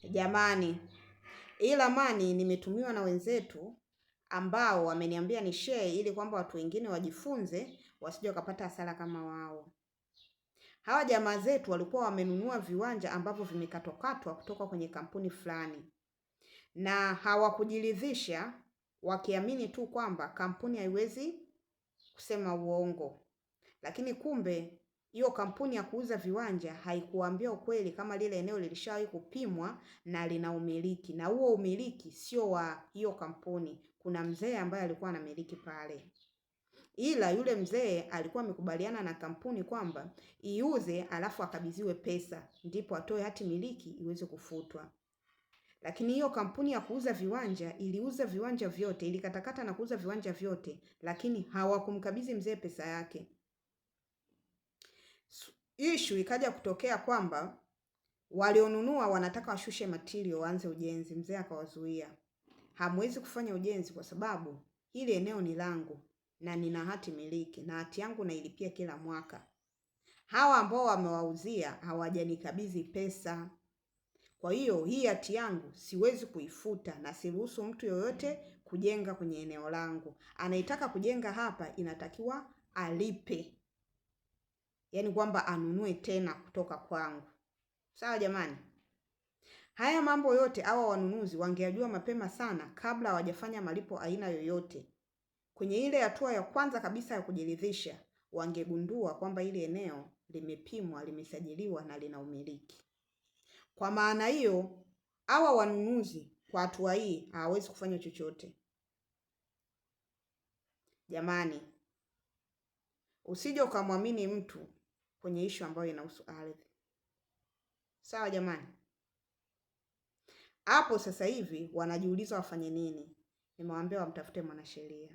Jamani, hii ramani nimetumiwa na wenzetu ambao wameniambia ni share ili kwamba watu wengine wajifunze wasije wakapata hasara kama wao. Hawa jamaa zetu walikuwa wamenunua viwanja ambavyo vimekatwakatwa kutoka kwenye kampuni fulani, na hawakujiridhisha, wakiamini tu kwamba kampuni haiwezi kusema uongo. Lakini kumbe hiyo kampuni ya kuuza viwanja haikuambia ukweli kama lile eneo lilishawahi kupimwa na lina umiliki, na huo umiliki sio wa hiyo kampuni. Kuna mzee ambaye alikuwa anamiliki pale, ila yule mzee alikuwa amekubaliana na kampuni kwamba iuze alafu akabidhiwe pesa, ndipo atoe hati miliki iweze kufutwa. Lakini hiyo kampuni ya kuuza viwanja iliuza viwanja vyote, ilikatakata na kuuza viwanja vyote, lakini hawakumkabidhi mzee pesa yake. Issue ikaja kutokea kwamba walionunua wanataka washushe material waanze ujenzi. Mzee akawazuia, hamwezi kufanya ujenzi kwa sababu hili eneo ni langu na nina hati miliki, na hati yangu nailipia kila mwaka. Hawa ambao wamewauzia hawajanikabidhi pesa, kwa hiyo hii hati yangu siwezi kuifuta na siruhusu mtu yoyote kujenga kwenye eneo langu. Anaitaka kujenga hapa inatakiwa alipe, yaani kwamba anunue tena kutoka kwangu. Sawa jamani? Haya mambo yote hawa wanunuzi wangejua mapema sana kabla hawajafanya malipo aina yoyote. Kwenye ile hatua ya kwanza kabisa ya kujiridhisha, wangegundua kwamba ile eneo limepimwa, limesajiliwa na lina umiliki. Kwa maana hiyo, hawa wanunuzi kwa hatua hii hawawezi kufanya chochote. Jamani, usije ukamwamini mtu kwenye issue ambayo inahusu ardhi. Sawa jamani? Hapo sasa hivi wanajiuliza wafanye nini. Nimewaambia wamtafute mwanasheria.